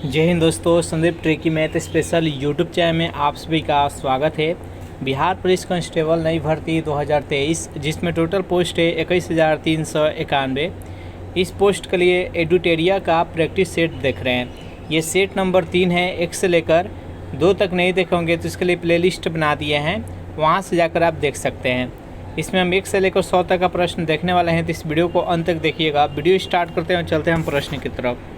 जय हिंद दोस्तों, Sandeep tricky math special YouTube channel में आप सभी का स्वागत है। बिहार पुलिस कांस्टेबल नई भर्ती 2023 जिसमें टोटल पोस्ट है 21,391। इस पोस्ट के लिए एडुटेरिया का प्रैक्टिस सेट देख रहे हैं। ये सेट नंबर 3 है। 1 से लेकर 2 तक नहीं देखोगे तो इसके लिए प्लेलिस्ट बना दिए हैं, वहाँ से जाकर आप देख सकते हैं। इसमें हम 1 से लेकर 100 तक का प्रश्न देखने वाले हैं, तो इस वीडियो को अंत तक देखिएगा। वीडियो स्टार्ट करते हैं और चलते हैं हम प्रश्न की तरफ।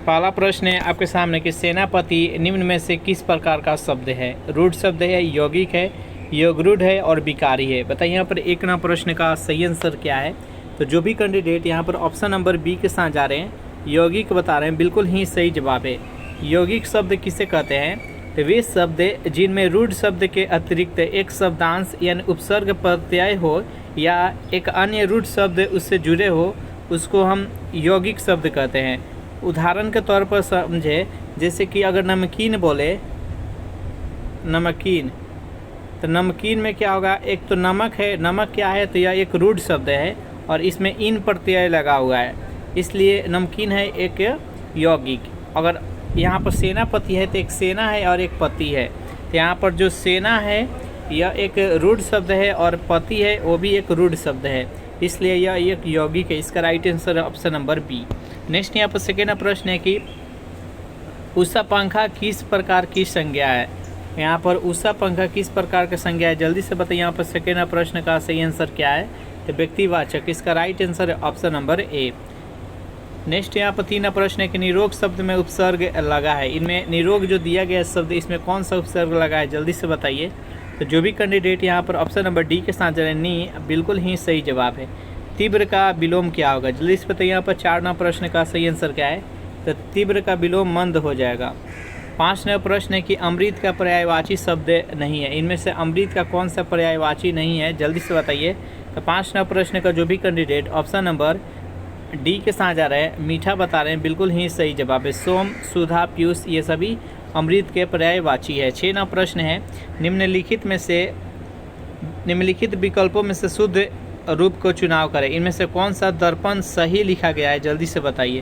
पहला प्रश्न है आपके सामने कि सेनापति निम्न में से किस प्रकार का शब्द है? रूढ़ शब्द है, यौगिक है, योगरूढ़ है और विकारी है। बताइए यहाँ पर 1 नंबर प्रश्न का सही आंसर क्या है? तो जो भी कैंडिडेट यहाँ पर ऑप्शन नंबर बी के साथ जा रहे हैं, यौगिक बता रहे हैं, बिल्कुल ही सही जवाब है। यौगिक शब्द किसे कहते हैं? तो वे शब्द जिनमें रूढ़ शब्द के अतिरिक्त एक शब्दांश यानी उपसर्ग प्रत्यय हो या एक अन्य रूढ़ शब्द उससे जुड़े हो, उसको हम यौगिक शब्द कहते हैं। उदाहरण के तौर पर समझे, जैसे कि अगर नमकीन बोले, नमकीन, तो नमकीन में क्या होगा? एक तो नमक है, नमक क्या है? तो यह एक रूढ़ शब्द है और इसमें इन प्रत्यय लगा हुआ है, इसलिए नमकीन है एक यौगिक। अगर यहाँ पर सेनापति है तो एक सेना है और एक पति है, तो यहाँ पर जो सेना है यह एक रूढ़ शब्द है और पति है वो भी एक रूढ़ शब्द है, इसलिए यह एक यौगिक है। इसका राइट आंसर है ऑप्शन नंबर बी। नेक्स्ट यहाँ पर सेकेंड प्रश्न है कि उषा पंखा किस प्रकार की संज्ञा है? यहाँ पर उषा पंखा किस प्रकार की संज्ञा है? जल्दी से बताइए यहाँ पर सेकेंड प्रश्न का सही आंसर क्या है? तो व्यक्तिवाचक। इसका राइट आंसर है ऑप्शन नंबर ए। नेक्स्ट यहाँ पर 3 प्रश्न है कि निरोग शब्द में उपसर्ग लगा है। इनमें निरोग जो दिया गया शब्द, इसमें कौन सा उपसर्ग लगा है? जल्दी से बताइए। तो जो भी कैंडिडेट यहाँ पर ऑप्शन नंबर डी के साथ जा रहे हैं, नी, बिल्कुल ही सही जवाब है। तीव्र का विलोम क्या होगा? जल्दी से बताइए यहाँ पर 4 नंबर प्रश्न का सही आंसर क्या है? तो तीव्र का विलोम मंद हो जाएगा। 5 नंबर प्रश्न है कि अमृत का पर्यायवाची शब्द नहीं है। इनमें से अमृत का कौन सा पर्यायवाची नहीं है? जल्दी से बताइए। तो 5 नंबर प्रश्न का जो भी कैंडिडेट ऑप्शन नंबर डी के साथ जा रहे हैं, मीठा बता रहे हैं, बिल्कुल ही सही जवाब है। सोम, सुधा, पीयूष ये सभी अमृत के पर्यायवाची है। 6 नंबर प्रश्न है निम्नलिखित विकल्पों में से शुद्ध रूप को चुनाव करें। इनमें से कौन सा दर्पण सही लिखा गया है? जल्दी से बताइए।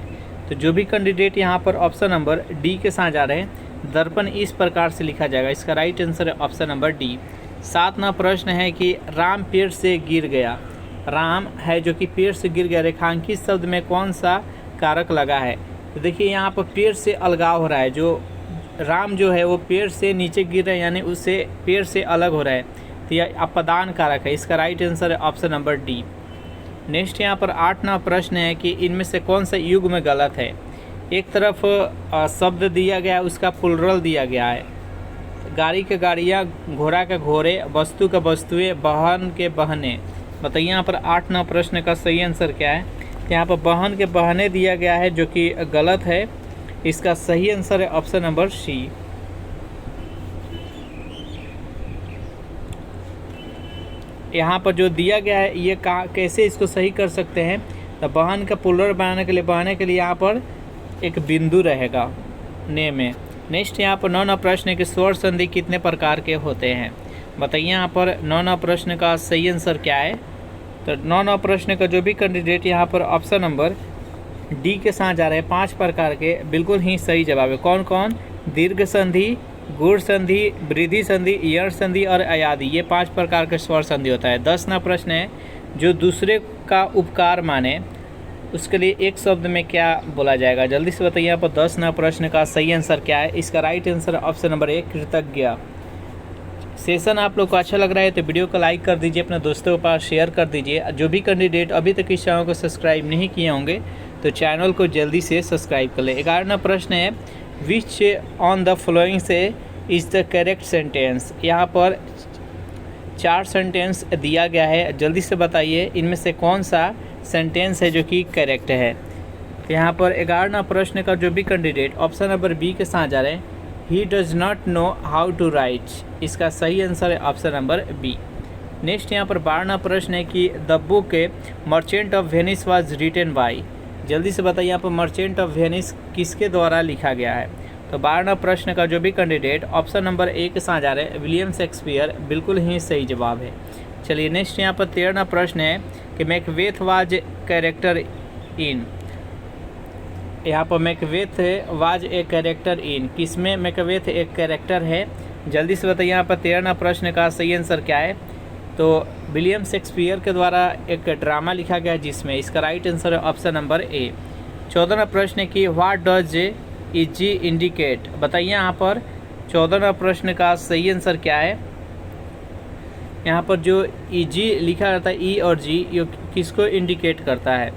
तो जो भी कैंडिडेट यहाँ पर ऑप्शन नंबर डी के साथ जा रहे हैं, दर्पण इस प्रकार से लिखा जाएगा। इसका राइट आंसर है ऑप्शन नंबर डी। 7 नंबर प्रश्न है कि राम पेड़ से गिर गया। राम है जो कि पेड़ से गिर गया, रेखांकित शब्द में कौन सा कारक लगा है? तो देखिए यहाँ पर पेड़ से अलगाव हो रहा है, जो राम जो है वो पेड़ से नीचे गिर रहा है, यानी उससे पेड़ से अलग हो रहा है, तो यह अपदान कारक है। इसका राइट आंसर है ऑप्शन नंबर डी। नेक्स्ट यहाँ पर 8 नंबर प्रश्न है कि इनमें से कौन सा युग में गलत है? एक तरफ शब्द दिया गया, उसका प्लुरल दिया गया है। गाड़ी के गाड़ियाँ, घोड़ा के घोड़े, वस्तु के वस्तुएं, वाहन के वाहने। बताइए यहाँ पर 8 नंबर प्रश्न का सही आंसर क्या है? यहाँ पर वाहन के वाहने दिया गया है, जो कि गलत है। इसका सही आंसर है ऑप्शन नंबर सी। यहाँ पर जो दिया गया है ये कैसे इसको सही कर सकते हैं? तो वाहन का प्लुरल बनाने के लिए यहाँ पर एक बिंदु रहेगा ने में। नेक्स्ट यहाँ पर 9 नंबर प्रश्न है कि स्वर संधि कितने प्रकार के होते हैं? बताइए यहाँ पर 9 नंबर प्रश्न का सही आंसर क्या है? तो 9 नंबर प्रश्न का जो भी कैंडिडेट यहाँ पर ऑप्शन नंबर डी के साथ जा रहे हैं, 5 प्रकार के, बिल्कुल ही सही जवाब है। कौन कौन? दीर्घ संधि, गुण संधि, वृद्धि संधि, यण संधि और अयादि, ये 5 प्रकार के स्वर संधि होता है। 10 नंबर प्रश्न है जो दूसरे का उपकार माने, उसके लिए एक शब्द में क्या बोला जाएगा? जल्दी से बताइए यहाँ पर 10 नंबर प्रश्न का सही आंसर क्या है? इसका राइट आंसर ऑप्शन नंबर ए, कृतज्ञ। सेशन आप लोग को अच्छा लग रहा है तो वीडियो को लाइक कर दीजिए, अपने दोस्तों के पास शेयर कर दीजिए। जो भी कैंडिडेट अभी तक इस चैनल को सब्सक्राइब नहीं किए होंगे तो चैनल को जल्दी से सब्सक्राइब कर ले। 11 नंबर प्रश्न है विच ऑन द फॉलोइंग से इज़ द करेक्ट सेंटेंस। यहाँ पर 4 सेंटेंस दिया गया है, जल्दी से बताइए इनमें से कौन सा सेंटेंस है जो कि करेक्ट है। यहाँ पर 11 नंबर प्रश्न का जो भी कैंडिडेट ऑप्शन नंबर बी के साथ जा रहे हैं, he does not know how to write. इसका सही आंसर है ऑप्शन नंबर बी। नेक्स्ट यहाँ पर 12 नंबर प्रश्न है कि the book merchant of Venice was written by. जल्दी से बताइए यहाँ पर मर्चेंट ऑफ वेनिस किसके द्वारा लिखा गया है? तो 12 नंबर प्रश्न का जो भी कैंडिडेट ऑप्शन नंबर ए के साथ जा रहे हैं, विलियम शेक्सपियर, बिल्कुल ही सही जवाब है। चलिए नेक्स्ट यहाँ पर 13 प्रश्न है कि मैकबेथ वाज कैरेक्टर इन। यहाँ पर Macbeth was a character in, किसमें मैकबेथ एक कैरेक्टर है? जल्दी से बताइए यहाँ पर 13वां प्रश्न का सही आंसर क्या है? तो विलियम शेक्सपियर के द्वारा एक ड्रामा लिखा गया है जिसमें, इसका राइट आंसर है ऑप्शन नंबर ए। 14वां प्रश्न की व्हाट डज इजी इंडिकेट, बताइए यहाँ पर 14वां प्रश्न का सही आंसर क्या है? यहाँ पर जो इजी लिखा रहता है, ई और जी, ये किसको इंडिकेट करता है?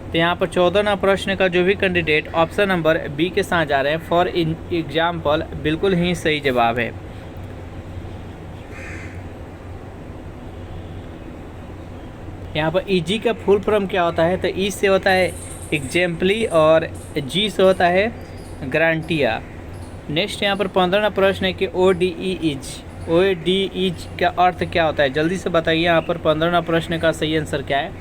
तो यहाँ पर 14वां प्रश्न का जो भी कैंडिडेट ऑप्शन नंबर बी के साथ जा रहे हैं, फॉर एग्जाम्पल, बिल्कुल ही सही जवाब है। यहाँ पर ईजी का फुल फॉर्म क्या होता है? तो ई से होता है एग्जाम्पली और जी से होता है गारंटिया। नेक्स्ट यहाँ पर 15वां प्रश्न है कि ODE का अर्थ क्या होता है? जल्दी से बताइए यहाँ पर 15वां प्रश्न का सही आंसर क्या है?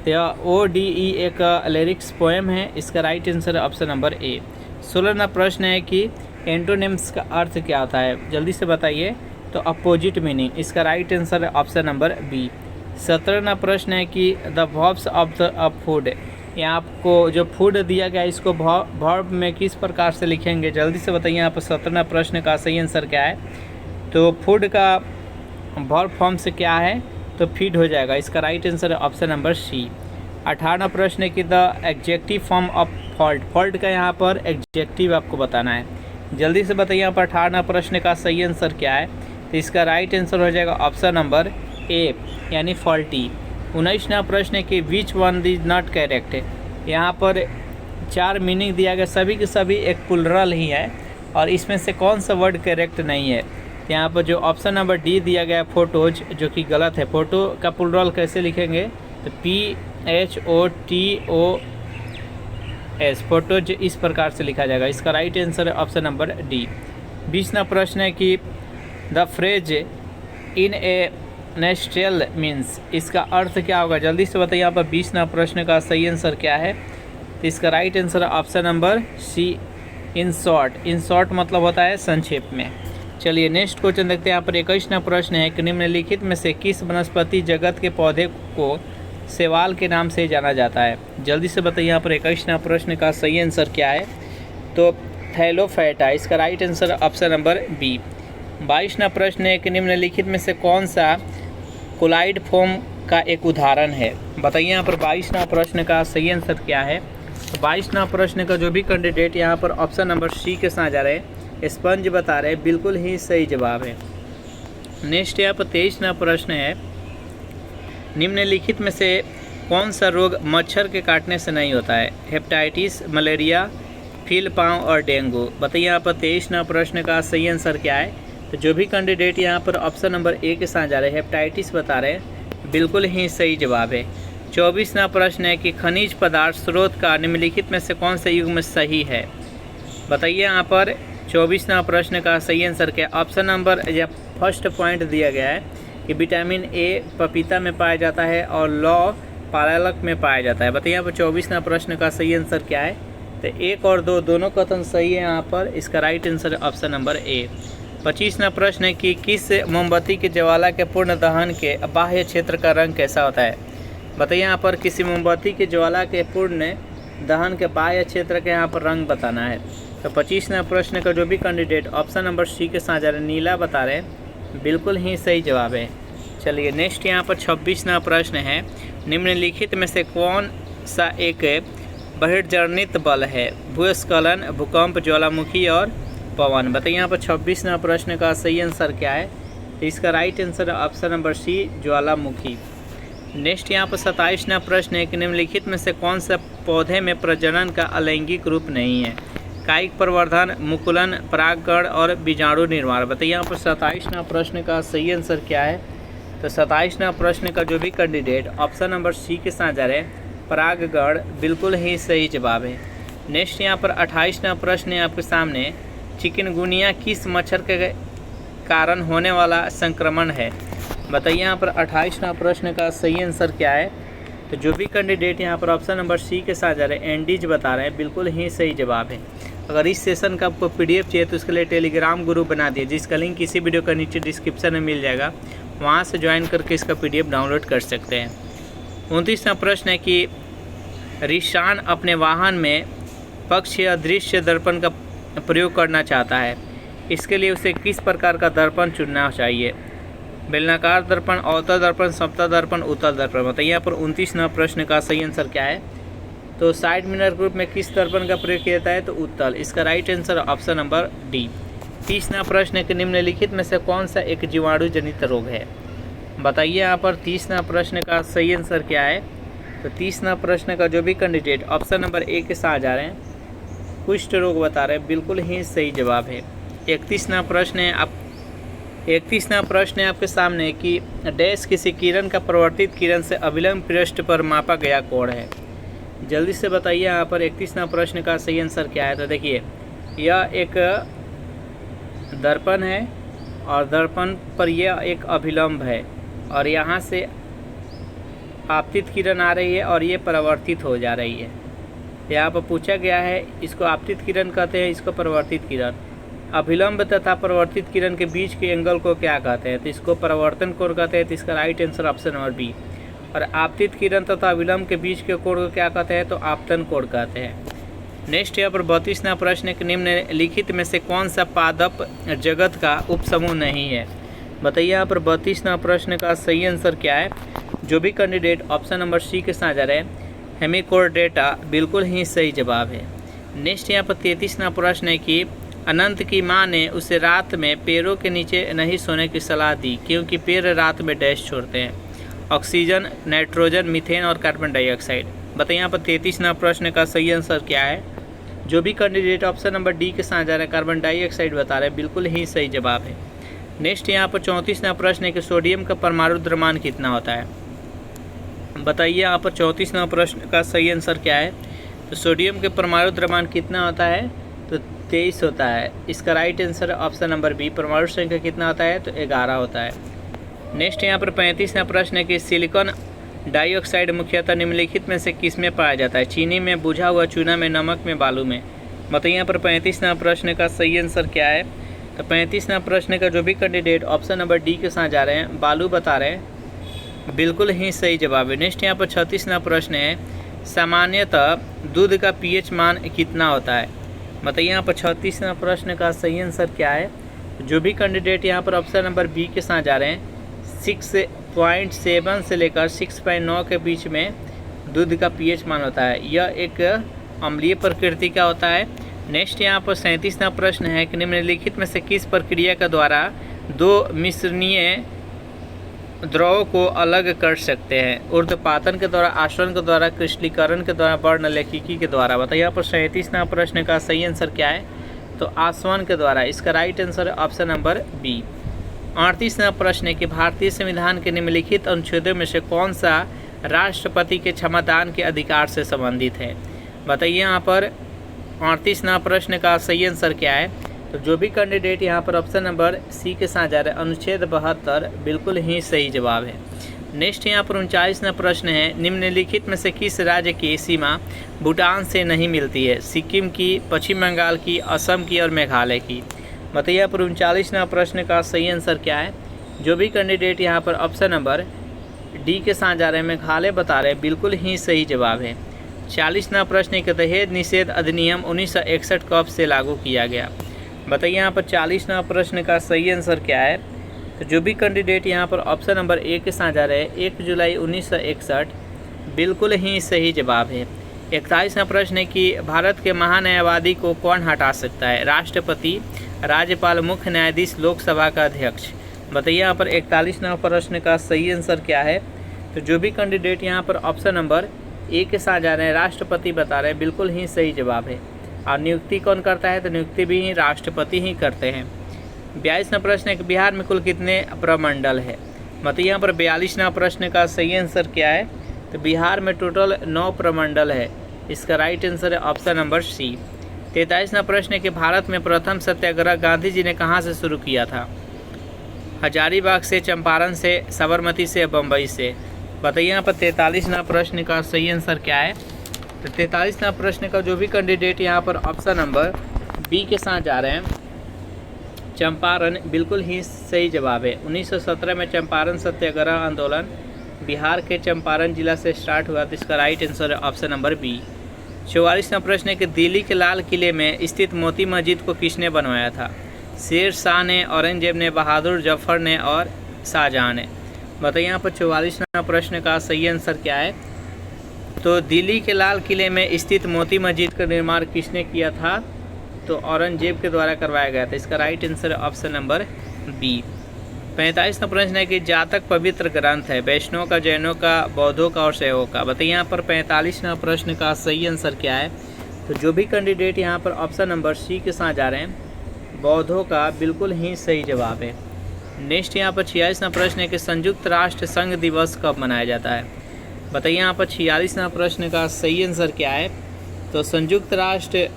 तो ODE एक लिरिक्स पोएम है, इसका राइट आंसर है ऑप्शन नंबर ए। 16वां प्रश्न है कि एंटोनिम्स का अर्थ क्या होता है? जल्दी से बताइए। तो अपोजिट मीनिंग, इसका राइट आंसर है ऑप्शन नंबर बी। 17वां प्रश्न है कि the verbs of the food, यहाँ आपको जो फूड दिया गया है इसको वर्ब में किस प्रकार से लिखेंगे? जल्दी से बताइए यहाँ पर 17वां प्रश्न का सही आंसर क्या है? तो फूड का वर्ब फॉर्म से क्या है? तो फीड हो जाएगा, इसका राइट आंसर है ऑप्शन नंबर सी। 18वां प्रश्न है कि the adjective form of fault, fault का यहाँ पर एग्जेक्टिव आपको बताना है। जल्दी से बताइए यहाँ पर 18वां प्रश्न का सही आंसर क्या है? तो इसका राइट आंसर हो जाएगा ऑप्शन नंबर ए, यानी फॉल्टी। 19वां प्रश्न है कि which one is not correct, यहाँ पर 4 मीनिंग दिया गया, सभी के सभी एक प्लुरल ही है और इसमें से कौन सा वर्ड करेक्ट नहीं है? यहाँ पर जो ऑप्शन नंबर डी दिया गया है फोटोज, जो कि गलत है। फोटो का प्लुरल कैसे लिखेंगे? तो PHOTOS, फोटोज इस प्रकार से लिखा जाएगा, इसका राइट आंसर है ऑप्शन नंबर डी। 20वां प्रश्न है कि the phrase in a nutshell means, इसका अर्थ क्या होगा? जल्दी से बताइए यहाँ पर 20वां प्रश्न का सही आंसर क्या है? तो इसका राइट आंसर है option number C, in short. In short मतलब होता है संक्षेप में। चलिए नेक्स्ट क्वेश्चन देखते हैं। यहाँ पर 21वां प्रश्न है कि निम्नलिखित में से किस वनस्पति जगत के पौधे को शैवाल के नाम से जाना जाता है? जल्दी से बताइए यहाँ पर 21वां प्रश्न का सही आंसर क्या है? तो थैलोफाइटा, इसका right answer option number B. 22वां प्रश्न है कि निम्नलिखित में से कौन सा कोलाइड फॉर्म का एक उदाहरण है? बताइए यहाँ पर 22वां प्रश्न का सही आंसर क्या है? तो 22वां प्रश्न का जो भी कैंडिडेट यहाँ पर ऑप्शन नंबर सी के साथ जा रहे हैं, स्पंज बता रहे हैं, बिल्कुल ही सही जवाब है। नेक्स्ट यहाँ पर 23वां प्रश्न है, निम्नलिखित में से कौन सा रोग मच्छर के काटने से नहीं होता है? हेपेटाइटिस, मलेरिया, फील पाँव और डेंगू। बताइए यहाँ पर 23वां प्रश्न का सही आंसर क्या है? तो जो भी कैंडिडेट यहाँ पर ऑप्शन नंबर ए के साथ जा रहे हैं, हेपेटाइटिस बता रहे हैं, बिल्कुल ही सही जवाब है। 24वां प्रश्न है कि खनिज पदार्थ स्रोत का निम्नलिखित में से कौन से युग में सही है? बताइए यहाँ पर 24वां प्रश्न का सही आंसर क्या? ऑप्शन नंबर या फर्स्ट पॉइंट दिया गया है कि विटामिन ए पपीता में पाया जाता है और लौ पालक में पाया जाता है। बताइए यहाँ पर 24वां प्रश्न का सही आंसर क्या है? तो 1 और 2 दोनों कथन सही है यहाँ पर, इसका right answer option number A. 25वां प्रश्न है कि किस मोमबत्ती के ज्वाला के पूर्ण दहन के बाह्य क्षेत्र का रंग कैसा होता है? बताइए यहाँ पर किसी मोमबत्ती के ज्वाला के पूर्ण दहन के बाह्य क्षेत्र के यहाँ पर रंग बताना है। तो 25वां प्रश्न का जो भी कैंडिडेट ऑप्शन नंबर सी के साथ जा रहे हैं, नीला बता रहे हैं, बिल्कुल ही सही जवाब है। चलिए नेक्स्ट यहाँ पर 26वां प्रश्न है, निम्नलिखित में से कौन सा एक बहिर्जनित बल है? भूस्खलन, भूकंप, ज्वालामुखी और पवन। बताइए यहाँ पर 26वां प्रश्न का सही आंसर क्या है? तो इसका राइट आंसर है ऑप्शन नंबर सी, ज्वालामुखी। नेक्स्ट यहाँ पर 27वां प्रश्न है कि निम्नलिखित में से कौन सा पौधे में प्रजनन का अलैंगिक रूप नहीं है? कायिक प्रवर्धन, मुकुलन, परागकण और बीजाणु निर्माण। बताइए यहाँ पर 27वां प्रश्न का सही आंसर क्या है? तो 27वां प्रश्न का जो भी कैंडिडेट ऑप्शन नंबर सी के साथ जा रहे हैं, परागकण, बिल्कुल ही सही जवाब है। नेक्स्ट यहाँ पर 28वां प्रश्न है आपके सामने, चिकनगुनिया किस मच्छर के कारण होने वाला संक्रमण है? बताइए यहाँ पर 28वां प्रश्न का सही आंसर क्या है? तो जो भी कैंडिडेट यहाँ पर ऑप्शन नंबर सी के साथ जा रहे हैं, एंडीज बता रहे हैं, बिल्कुल ही सही जवाब है। अगर इस सेशन का आपको पीडीएफ चाहिए तो उसके लिए टेलीग्राम ग्रुप बना दिए, जिसका लिंक इसी वीडियो का नीचे डिस्क्रिप्शन में मिल जाएगा, वहाँ से ज्वाइन करके इसका पीडीएफ डाउनलोड कर सकते हैं। 29वां प्रश्न है कि रिशान अपने वाहन में पक्ष या दृश्य दर्पण का प्रयोग करना चाहता है, इसके लिए उसे किस प्रकार का दर्पण चुनना चाहिए? बेलनाकार दर्पण, अवतल दर्पण, समतल दर्पण, उत्तल दर्पण। बताइए यहाँ पर 29वां प्रश्न का सही आंसर क्या है? तो साइड मिरर ग्रुप में किस दर्पण का प्रयोग किया जाता है? तो उत्तल। इसका right answer option number D. 30वां प्रश्न के निम्नलिखित में से कौन सा एक जीवाणु जनित रोग है? बताइए यहाँ पर 30वां प्रश्न का सही आंसर क्या है? तो 30वां प्रश्न का जो भी कैंडिडेट ऑप्शन नंबर ए के साथ जा रहे हैं, कुष्ठ रोग बता रहे हैं, बिल्कुल ही सही जवाब है। 31वां प्रश्न है आपके सामने कि डैश किसी किरण का परिवर्तित किरण से अभिलंब पृष्ठ पर मापा गया कोण है। जल्दी से बताइए यहाँ पर 31वां प्रश्न का सही आंसर क्या है? तो देखिए, यह एक दर्पण है और दर्पण पर यह एक अभिलंब है और यहाँ से आपतित किरण आ रही है और ये परावर्तित हो जा रही है। यहाँ पर पूछा गया है, इसको आपतित किरण कहते हैं, इसको परावर्तित किरण। अभिलंब तथा परावर्तित किरण के बीच के एंगल को क्या कहते हैं? तो इसको परावर्तन कोण कहते हैं। तो इसका right answer option number B. और आपतित किरण तथा अभिलंब के बीच के कोण को क्या कहते हैं? तो आपतन कोण कहते हैं। नेक्स्ट यहाँ पर 32वां प्रश्न के निम्नलिखित में से कौन सा पादप जगत का उपसमूह नहीं है? बताइए यहाँ पर 32वां प्रश्न का सही आंसर क्या है? जो भी कैंडिडेट ऑप्शन नंबर सी के साथ जा रहे हैं, हेमिकोर्डेटा, बिल्कुल ही सही जवाब है। नेक्स्ट यहाँ पर 33वां प्रश्न है कि अनंत की माँ ने उसे रात में पेड़ों के नीचे नहीं सोने की सलाह दी क्योंकि पेड़ रात में डैश छोड़ते हैं? ऑक्सीजन, नाइट्रोजन, मीथेन और कार्बन डाइऑक्साइड। बताइए यहाँ पर 33वां प्रश्न का सही आंसर क्या है? जो भी कैंडिडेट ऑप्शन नंबर डी के साथ जा रहे हैं, कार्बन डाइऑक्साइड बता रहे हैं, बिल्कुल ही सही जवाब है। नेक्स्ट यहाँ पर 34वां प्रश्न है कि सोडियम का परमाणु द्रव्यमान कितना होता है? बताइए यहाँ पर 34वां प्रश्न का सही आंसर क्या है? तो सोडियम के परमाणु द्रव्यमान कितना होता है? तो 23 होता है। इसका right answer option number B. परमाणु संख्या कितना होता है? तो 11 होता है। नेक्स्ट यहाँ पर 35वां प्रश्न है कि सिलिकॉन डाइऑक्साइड मुख्यतः निम्नलिखित में से किस में पाया जाता है? चीनी में, बुझा हुआ चूना में, नमक में, बालू में। बताइए यहाँ पर 35वां प्रश्न का सही आंसर क्या है? तो 35वां प्रश्न का जो भी कैंडिडेट ऑप्शन नंबर डी के साथ जा रहे हैं, बालू बता रहे हैं, बिल्कुल ही सही जवाब है। नेक्स्ट यहाँ पर 36वां प्रश्न है, सामान्यतः दूध का पीएच मान कितना होता है? बताइए यहाँ पर 36वां प्रश्न का सही आंसर क्या है? जो भी कैंडिडेट यहाँ पर ऑप्शन नंबर बी के साथ जा रहे हैं, 6.7 से लेकर 6.9 के बीच में दूध का पीएच मान होता है। यह एक अम्लीय प्रकृति का होता है। नेक्स्ट यहाँ पर 37वां प्रश्न है कि निम्नलिखित में से किस प्रक्रिया के द्वारा दो मिश्रणीय द्रव को अलग कर सकते हैं? ऊर्ध्वपातन के द्वारा, आसवन के द्वारा, क्रिस्टलीकरण के द्वारा, वर्णलेखिकी के द्वारा। बताइए यहाँ पर 37वां प्रश्न का सही आंसर क्या है? तो आसवन के द्वारा। इसका right answer option number B. 38वां प्रश्न है कि भारतीय संविधान के निम्नलिखित अनुच्छेदों में से कौन सा राष्ट्रपति के क्षमतान के अधिकार से संबंधित है? बताइए यहाँ पर 38वां प्रश्न का सही आंसर क्या है? तो जो भी कैंडिडेट यहाँ पर ऑप्शन नंबर सी के साथ जा रहे हैं, अनुच्छेद 72, बिल्कुल ही सही जवाब है। नेक्स्ट यहाँ पर 39वां प्रश्न है, निम्नलिखित में से किस राज्य की सीमा भूटान से नहीं मिलती है? सिक्किम की, पश्चिम बंगाल की, असम की और मेघालय की। बताइए यहाँ पर 39वां प्रश्न का सही आंसर क्या है? जो भी कैंडिडेट यहाँ पर ऑप्शन नंबर डी के साथ जा रहे हैं, मेघालय बता रहे हैं, बिल्कुल ही सही जवाब है। 40वां प्रश्न है कि दहेज निषेध अधिनियम 1961 कब से लागू किया गया? बताइए यहाँ पर 40वां प्रश्न का सही आंसर क्या है? तो जो भी कैंडिडेट यहाँ पर ऑप्शन नंबर ए के साथ जा रहे हैं, 1 जुलाई 1961, बिल्कुल ही सही जवाब है। 41वां प्रश्न है कि भारत के महान्यायवादी को कौन हटा सकता है? राष्ट्रपति, राज्यपाल, मुख्य न्यायाधीश, लोकसभा का अध्यक्ष। बताइए यहाँ पर 41वां प्रश्न का सही आंसर क्या है? तो जो भी कैंडिडेट यहाँ पर ऑप्शन नंबर ए के साथ जा रहे हैं, राष्ट्रपति बता रहे हैं, बिल्कुल ही सही जवाब है। और नियुक्ति कौन करता है? तो नियुक्ति भी राष्ट्रपति ही करते हैं। 42वां प्रश्न है कि बिहार में कुल कितने प्रमंडल है? बताइए यहाँ पर 42वां प्रश्न का सही आंसर क्या है? तो बिहार में टोटल 9 प्रमंडल है। इसका राइट आंसर है ऑप्शन नंबर सी। 43वां प्रश्न है कि भारत में प्रथम सत्याग्रह गांधी जी ने कहाँ से शुरू किया था? हजारीबाग से, चंपारण से, साबरमती से, बम्बई से। बताइए यहाँ पर 43वां प्रश्न का सही आंसर क्या है? तो 43वां प्रश्न का जो भी कैंडिडेट यहाँ पर ऑप्शन नंबर बी के साथ जा रहे हैं, चंपारण, बिल्कुल ही सही जवाब है। 1917 में चंपारण सत्याग्रह आंदोलन बिहार के चंपारण जिला से स्टार्ट हुआ, तो इसका राइट आंसर है ऑप्शन नंबर बी। 44वां प्रश्न है कि दिल्ली के लाल किले में स्थित मोती मस्जिद को किसने बनवाया था? शेर शाह ने, औरंगजेब ने, बहादुर जफर ने और शाहजहां ने। बताइए यहाँ पर 44वां प्रश्न का सही आंसर क्या है? तो दिल्ली के लाल किले में स्थित मोती मस्जिद का निर्माण किसने किया था? तो औरंगजेब के द्वारा करवाया गया था। इसका राइट आंसर है ऑप्शन नंबर बी। 45वां प्रश्न है कि जातक पवित्र ग्रंथ है वैष्णव का, जैनों का, बौद्धों का और शैवों का। बताइए यहाँ पर 45वां प्रश्न का सही आंसर क्या है? तो जो भी कैंडिडेट यहाँ पर ऑप्शन नंबर सी के साथ जा रहे हैं, बौद्धों का, बिल्कुल ही सही जवाब है। नेक्स्ट यहाँ पर 46वां प्रश्न है कि संयुक्त राष्ट्र संघ दिवस कब मनाया जाता है? बताइए यहाँ पर 46वां प्रश्न का सही आंसर क्या है? तो संयुक्त राष्ट्र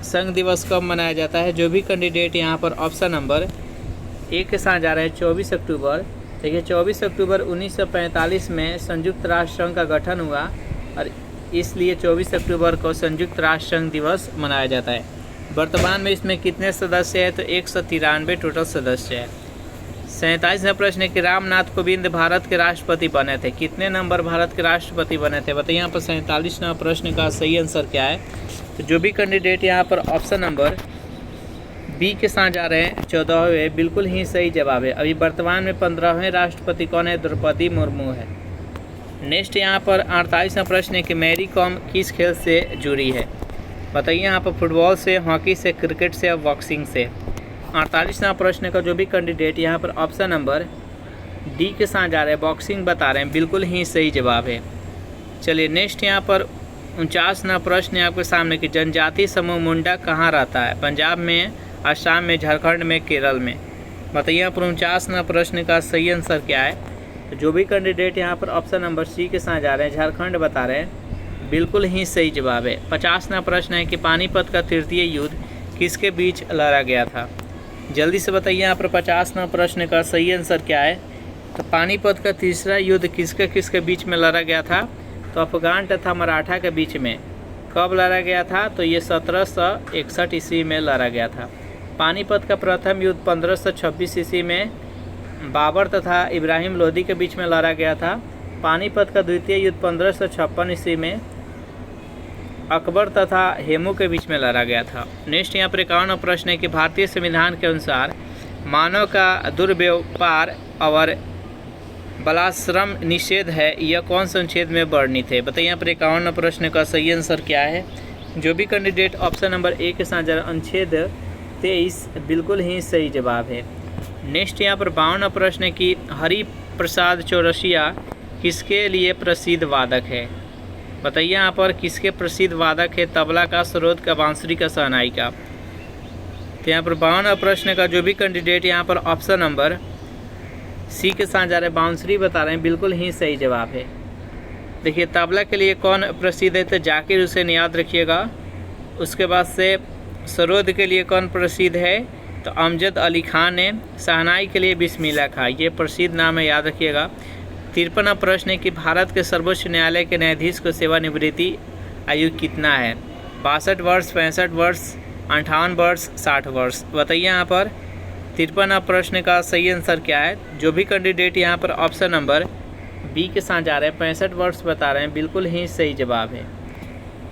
संघ दिवस कब मनाया जाता है? जो भी कैंडिडेट यहाँ पर ऑप्शन नंबर एक के साथ जा रहे हैं 24 अक्टूबर। देखिए 24 अक्टूबर 1945 में संयुक्त राष्ट्र संघ का गठन हुआ और इसलिए 24 अक्टूबर को संयुक्त राष्ट्र संघ दिवस मनाया जाता है। वर्तमान में इसमें कितने सदस्य हैं? तो 193 टोटल सदस्य है। 47वां प्रश्न है कि रामनाथ कोविंद भारत के राष्ट्रपति बने थे। कितने नंबर भारत के राष्ट्रपति बने थे? बताइए यहाँ पर 47वां प्रश्न का सही आंसर क्या है? तो जो भी कैंडिडेट यहाँ पर ऑप्शन नंबर बी के साथ जा रहे हैं 14वें, बिल्कुल ही सही जवाब है। अभी वर्तमान में 15वें राष्ट्रपति कौन है? द्रौपदी मुर्मू है। नेक्स्ट यहाँ पर 48वां प्रश्न है कि मैरी कॉम किस खेल से जुड़ी है? बताइए यहाँ पर फुटबॉल से, हॉकी से, क्रिकेट से और बॉक्सिंग से। 48वां प्रश्न का जो भी कैंडिडेट यहाँ पर ऑप्शन नंबर डी के साथ जा रहे हैं, बॉक्सिंग बता रहे हैं, बिल्कुल ही सही जवाब है। चलिए नेक्स्ट यहाँ पर 49वां प्रश्न है आपके सामने कि जनजातीय समूह मुंडा कहाँ रहता है? पंजाब में, असम में, झारखंड में, केरल में। बताइए यहाँ पर 49वां प्रश्न का सही आंसर क्या है? तो जो भी कैंडिडेट यहाँ पर ऑप्शन नंबर सी के साथ जा रहे हैं, झारखंड बता रहे हैं, बिल्कुल ही सही जवाब है। 50वां प्रश्न है कि पानीपत का तृतीय युद्ध किसके बीच लड़ा गया था? जल्दी से बताइए यहाँ पर 50वां प्रश्न का सही आंसर क्या है? तो पानीपत का तीसरा युद्ध किसके बीच में लड़ा गया था? तो अफगान तथा मराठा के बीच में। कब लड़ा गया था? तो ये 1761 ईस्वी में लड़ा गया था। पानीपत का प्रथम युद्ध 1526 ईस्वी में बाबर तथा इब्राहिम लोदी के बीच में लड़ा गया था। पानीपत का द्वितीय युद्ध 1556 ईस्वी में अकबर तथा हेमू के बीच में लड़ा गया था। नेक्स्ट यहाँ पर 51वां प्रश्न है कि भारतीय संविधान के अनुसार मानव का दुर्व्यापार और बलाश्रम निषेध है, यह कौन से अनुच्छेद में वर्णित है? बताइए यहाँ पर 51वां प्रश्न का सही आंसर क्या है? जो भी कैंडिडेट ऑप्शन नंबर ए के साथ अनुच्छेद 23, बिल्कुल ही सही जवाब है। नेक्स्ट यहाँ पर 52वां प्रश्न है कि हरि प्रसाद चौरसिया किसके लिए प्रसिद्ध वादक है? बताइए यहाँ पर किसके प्रसिद्ध वादक है? तबला का, सरोद का, बांसुरी का, शहनाई का। तो यहाँ पर 52वां प्रश्न का जो भी कैंडिडेट यहाँ पर ऑप्शन नंबर सी के साथ जा रहे हैं, बांसुरी बता रहे हैं, बिल्कुल ही सही जवाब है। देखिए तबला के लिए कौन प्रसिद्ध है? तो जाकिर हुसैन, याद रखिएगा। उसके बाद से सरोद के लिए कौन प्रसिद्ध है? तो अमजद अली खान है। शहनाई के लिए बिस्मिल्लाह खां, ये प्रसिद्ध नाम है, याद रखिएगा। 53वां प्रश्न है कि भारत के सर्वोच्च न्यायालय के न्यायाधीश को सेवानिवृत्ति आयु कितना है? 62 वर्ष, 65 वर्ष, 58 वर्ष, 60 वर्ष। बताइए यहाँ पर 53वां प्रश्न का सही आंसर क्या है? जो भी कैंडिडेट यहाँ पर ऑप्शन नंबर बी के साथ जा रहे हैं, 65 वर्ष बता रहे हैं, बिल्कुल ही सही जवाब है।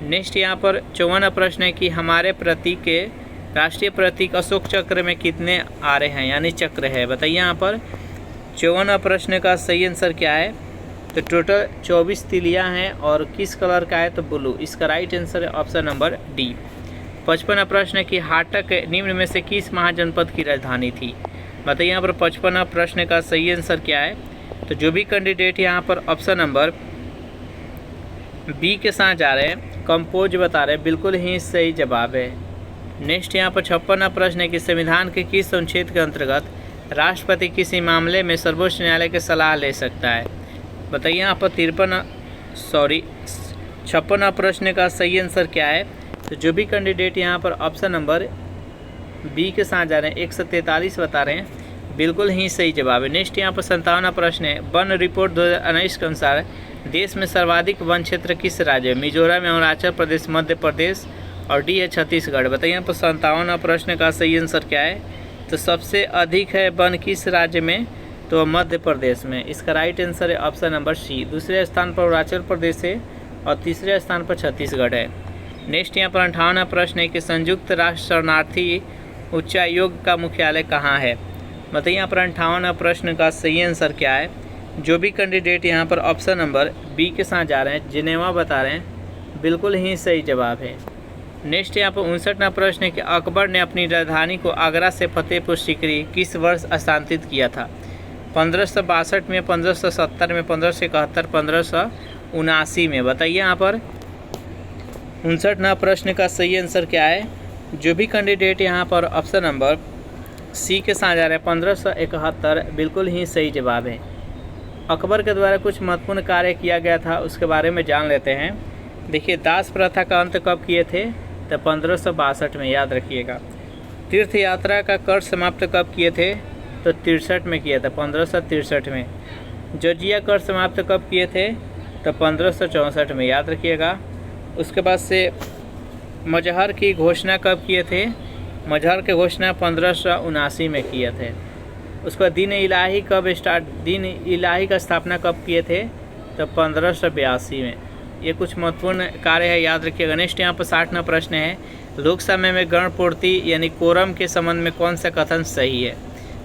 नेक्स्ट यहाँ पर 54वां प्रश्न है कि हमारे प्रतीक के राष्ट्रीय प्रतीक अशोक चक्र में कितने आरे हैं, यानी चक्र है? बताइए यहाँ पर 54वां प्रश्न का सही आंसर क्या है? तो टोटल 24 तिलियाँ हैं और किस कलर का है? तो ब्लू। इसका राइट आंसर है ऑप्शन नंबर डी। 55वां प्रश्न है कि हाटक निम्न में से किस महाजनपद की राजधानी थी? बताइए यहाँ पर 55वां प्रश्न का सही आंसर क्या है? तो जो भी कैंडिडेट यहाँ पर ऑप्शन नंबर बी के साथ जा रहे हैं, कंपोज बता रहे हैं, बिल्कुल ही सही जवाब है। नेक्स्ट यहाँ पर 56वां प्रश्न है कि संविधान के किस अनुच्छेद के अंतर्गत राष्ट्रपति किसी मामले में सर्वोच्च न्यायालय की सलाह ले सकता है? बताइए यहाँ पर 56वां प्रश्न का सही आंसर क्या है? तो जो भी कैंडिडेट यहाँ पर ऑप्शन नंबर बी के साथ जा रहे हैं, 143 बता रहे हैं, बिल्कुल ही सही जवाब है। नेक्स्ट यहाँ पर 57वां प्रश्न है, वन रिपोर्ट 2019 के अनुसार देश में सर्वाधिक वन क्षेत्र किस राज्य में? मिजोरम, अरुणाचल प्रदेश, मध्य प्रदेश और डी है छत्तीसगढ़। बताइए यहाँ पर 57वां प्रश्न का सही आंसर क्या है? तो सबसे अधिक है वन किस राज्य में? तो मध्य प्रदेश में। इसका राइट आंसर है ऑप्शन नंबर सी। दूसरे स्थान पर अरुणाचल प्रदेश है और तीसरे स्थान पर छत्तीसगढ़ है। नेक्स्ट यहाँ पर 58वां प्रश्न है कि संयुक्त राष्ट्र शरणार्थी उच्चायोग का मुख्यालय कहाँ है। बताइए यहाँ पर 58वां प्रश्न का सही आंसर क्या है। जो भी कैंडिडेट यहाँ पर ऑप्शन नंबर बी के साथ जा रहे हैं, जिनेवा बता रहे हैं, बिल्कुल ही सही जवाब है। नेक्स्ट यहाँ पर 59वां प्रश्न है कि अकबर ने अपनी राजधानी को आगरा से फतेहपुर सीकरी किस वर्ष स्थानांतरित किया था। 1562 में, 1570 में, 1571, 1579 में। बताइए यहाँ पर 59वां प्रश्न का सही आंसर क्या है। जो भी कैंडिडेट यहाँ पर ऑप्शन नंबर सी के साथ जा रहे हैं 1571, बिल्कुल ही सही जवाब है। अकबर के द्वारा कुछ महत्वपूर्ण कार्य किया गया था, उसके बारे में जान लेते हैं। देखिए, दास प्रथा का अंत कब किए थे, तो 1562 में, याद रखिएगा। तीर्थ यात्रा का कर समाप्त कब किए थे, तो 63 में किया था, 1563 में। जजिया कर समाप्त कब किए थे, तो 1564 में, याद रखिएगा। उसके बाद से मजहर की घोषणा कब किए थे, मजहर की घोषणा 1579 में किए थे। उसके बाद दीन इलाही दीन इलाही का स्थापना कब किए थे, तो 1582 में। ये कुछ महत्वपूर्ण कार्य है, याद रखिएगा। नेक्स्ट यहाँ पर 60वां प्रश्न है, लोकसभा में गण पूर्ति यानी कोरम के संबंध में कौन सा कथन सही है।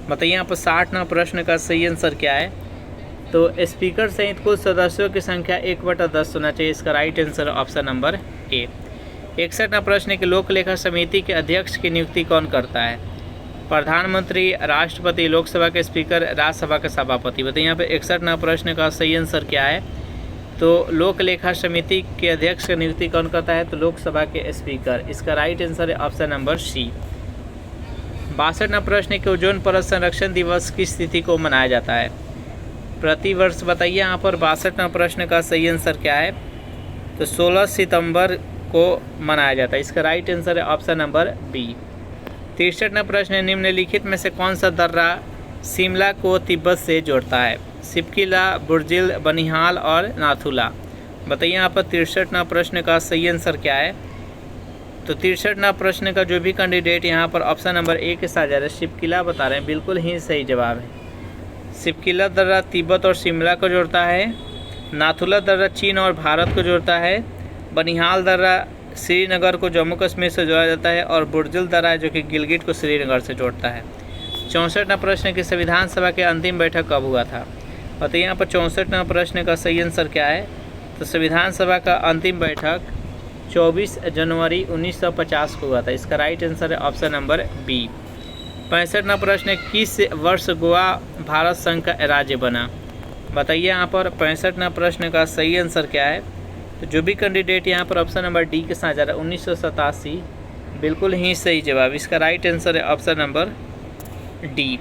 बताइए यहाँ पर 60वां प्रश्न का सही आंसर क्या है। तो स्पीकर सहित कुल सदस्यों की संख्या 1/10 होना चाहिए। इसका right answer option number A. 61वां प्रश्न है कि लोक लेखा समिति के अध्यक्ष की नियुक्ति कौन करता है। प्रधानमंत्री, राष्ट्रपति, लोकसभा के स्पीकर, राज्यसभा के सभापति। बताइए यहाँ पे 61वां प्रश्न का सही आंसर क्या है। तो लोक लेखा समिति के अध्यक्ष की नियुक्ति कौन करता है, तो लोकसभा के स्पीकर। इसका राइट आंसर है ऑप्शन नंबर सी। 62वां प्रश्न है कि ओजोन परत संरक्षण दिवस किस तिथि को मनाया जाता है, प्रतिवर्ष। बताइए यहाँ पर 62वां प्रश्न का सही आंसर क्या है। तो 16 सितंबर को मनाया जाता है। इसका राइट आंसर है ऑप्शन नंबर बी। 63वां प्रश्न है, निम्नलिखित में से कौन सा दर्रा शिमला को तिब्बत से जोड़ता है। सिपकिला, बुर्जिल, बनिहाल और नाथुला। बताइए यहाँ पर 63वां प्रश्न का सही आंसर क्या है। तो 63वां प्रश्न का जो भी कैंडिडेट यहाँ पर ऑप्शन नंबर ए के साथ जा रहे हैं, सिपकिला बता रहे हैं, बिल्कुल ही सही जवाब है। सिपकिला दर्रा तिब्बत और शिमला को जोड़ता है। नाथुला दर्रा चीन और भारत को जोड़ता है। बनिहाल दर्रा श्रीनगर को जम्मू कश्मीर से जोड़ा जाता है। और बुर्जिल दर्रा जो कि गिलगिट को श्रीनगर से जोड़ता है। 64वां प्रश्न की संविधान सभा की अंतिम बैठक कब हुआ था। बताइए यहाँ पर 64वां प्रश्न का सही आंसर क्या है। तो संविधान सभा का अंतिम बैठक 24 जनवरी 1950 को हुआ था। इसका राइट आंसर है ऑप्शन नंबर बी। 65वां प्रश्न है, किस वर्ष गोवा भारत संघ का राज्य बना। बताइए यहाँ पर 65वां प्रश्न का सही आंसर क्या है। तो जो भी कैंडिडेट यहाँ पर ऑप्शन नंबर डी के साथ जा रहा है 1987, बिल्कुल ही सही जवाब। इसका राइट आंसर है ऑप्शन नंबर डी।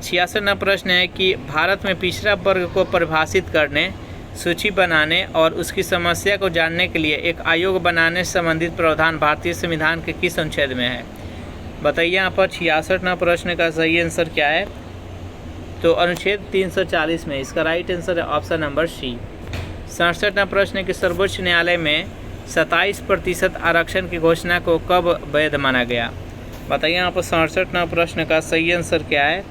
66वां प्रश्न है कि भारत में पिछड़ा वर्ग को परिभाषित करने, सूची बनाने और उसकी समस्या को जानने के लिए एक आयोग बनाने से संबंधित प्रावधान भारतीय संविधान के किस अनुच्छेद में है। बताइए यहाँ पर 66वां प्रश्न का सही आंसर क्या है। तो अनुच्छेद 340 में। इसका राइट आंसर है ऑप्शन नंबर सी। 67वां प्रश्न है कि सर्वोच्च न्यायालय में 27% आरक्षण की घोषणा को कब वैध माना गया। बताइए यहाँ पर 67वां प्रश्न का सही आंसर क्या है।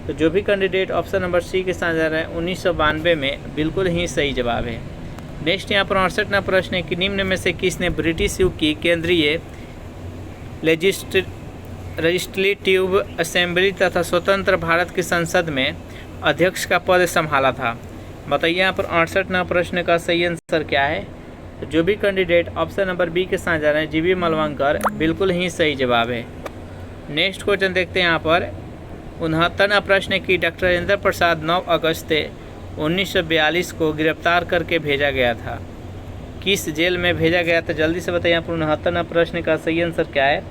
तो जो भी कैंडिडेट ऑप्शन नंबर सी के साथ जा रहा है 1992 में, बिल्कुल ही सही जवाब है। नेक्स्ट यहाँ पर 68वां प्रश्न है कि निम्न में से किसने ब्रिटिश युग की केंद्रीय लेजिस्लेटिव असेंबली तथा स्वतंत्र भारत की संसद में अध्यक्ष का पद संभाला था। बताइए यहाँ पर 68वां प्रश्न का सही आंसर क्या है। तो जो भी कैंडिडेट ऑप्शन नंबर बी के साथ जा रहे हैं जीवी मलवंकर, बिल्कुल ही सही जवाब है। नेक्स्ट क्वेश्चन देखते हैं यहाँ पर 69वां प्रश्न है कि डॉक्टर राजेंद्र प्रसाद 9 अगस्त 1942 को गिरफ्तार करके भेजा गया था, किस जेल में भेजा गया था। जल्दी से बताइए यहाँ पर 69वां प्रश्न का सही आंसर क्या है।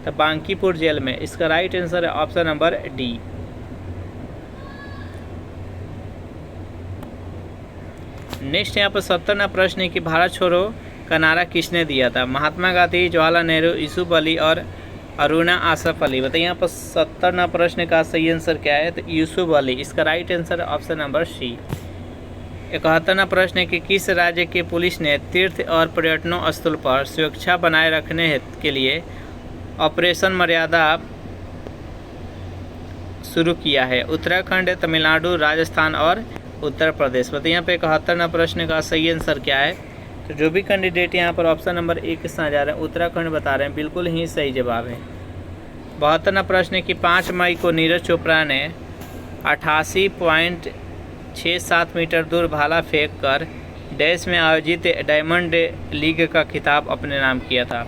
तो बांकीपुर जेल में। इसका राइट आंसर है ऑप्शन नंबर डी। नेक्स्ट यहाँ पर 70वां प्रश्न है कि भारत छोड़ो का नारा किसने दिया था। महात्मा गांधी, जवाहरलाल नेहरू, यूसुफ अली और अरुणा आसफ अली। बताइए यहाँ पर 70वां प्रश्न का सही आंसर क्या है। तो यूसुफ अली। इसका राइट आंसर है ऑप्शन नंबर सी। 71वां प्रश्न है कि किस राज्य की पुलिस ने तीर्थ और पर्यटनों स्थल पर सुरक्षा बनाए रखने के लिए ऑपरेशन मर्यादा शुरू किया है? उत्तराखंड, तमिलनाडु, राजस्थान और उत्तर प्रदेश। बताइए यहाँ पे 71वां प्रश्न का सही आंसर क्या है? तो जो भी कैंडिडेट यहाँ पर ऑप्शन नंबर 1 के साथ जा रहे हैं उत्तराखंड बता रहे हैं, बिल्कुल ही सही जवाब है। 72वां प्रश्न है कि 5 मई को नीरज चोपड़ा ने 88.67 मीटर दूर भाला फेंक कर डैश में आयोजित डायमंड लीग का खिताब अपने नाम किया था।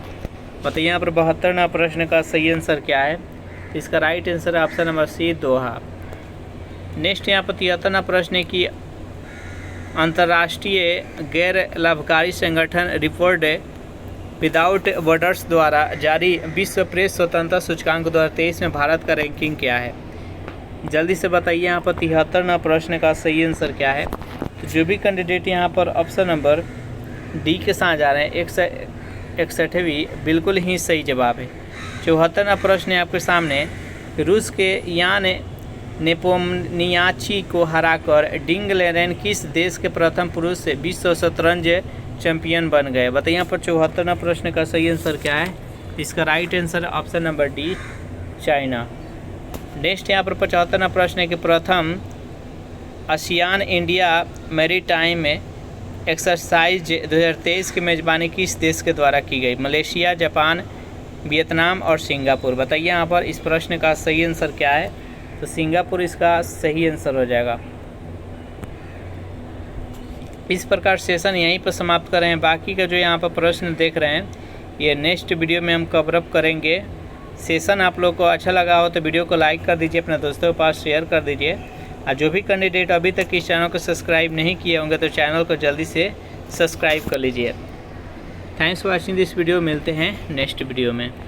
बताइए यहाँ पर 72वां प्रश्न का सही आंसर क्या है? इसका राइट आंसर है ऑप्शन नंबर सी, दोहा। नेक्स्ट यहाँ पर 73वां प्रश्न है कि अंतर्राष्ट्रीय गैर लाभकारी संगठन रिपोर्ट विदाउट बॉर्डर्स द्वारा जारी विश्व प्रेस स्वतंत्रता सूचकांक 2023 में भारत का रैंकिंग क्या है? जल्दी से बताइए यहाँ पर 73वां प्रश्न का सही आंसर क्या है? तो जो भी कैंडिडेट यहाँ पर ऑप्शन नंबर डी के साथ जा रहे हैं 61वीं, बिल्कुल ही सही जवाब है। 74वां प्रश्न है आपके सामने, रूस के यान नेपोनियाची को हराकर डिंग लेरेन किस देश के प्रथम पुरुष विश्व शतरंज चैंपियन बन गए? बताइए यहाँ पर 74वां प्रश्न का सही आंसर क्या है? इसका right answer option number D, China. Next यहाँ पर 75वां प्रश्न है कि प्रथम आसियान इंडिया मैरीटाइम एक्सरसाइज 2023 की मेज़बानी किस देश के द्वारा की गई? मलेशिया, जापान, वियतनाम और सिंगापुर। बताइए यहाँ पर इस प्रश्न का सही आंसर क्या है? तो सिंगापुर इसका सही आंसर हो जाएगा। इस प्रकार सेशन यहीं पर समाप्त कर रहे हैं। बाकी का जो यहाँ पर प्रश्न देख रहे हैं ये नेक्स्ट वीडियो में हम कवर अप करेंगे। सेशन आप लोग को अच्छा लगा हो तो वीडियो को लाइक कर दीजिए, अपने दोस्तों के पास शेयर कर दीजिए। और जो भी कैंडिडेट अभी तक इस चैनल को सब्सक्राइब नहीं किए होंगे तो चैनल को जल्दी से सब्सक्राइब कर लीजिए। Thanks for watching this video. मिलते हैं नेक्स्ट वीडियो में।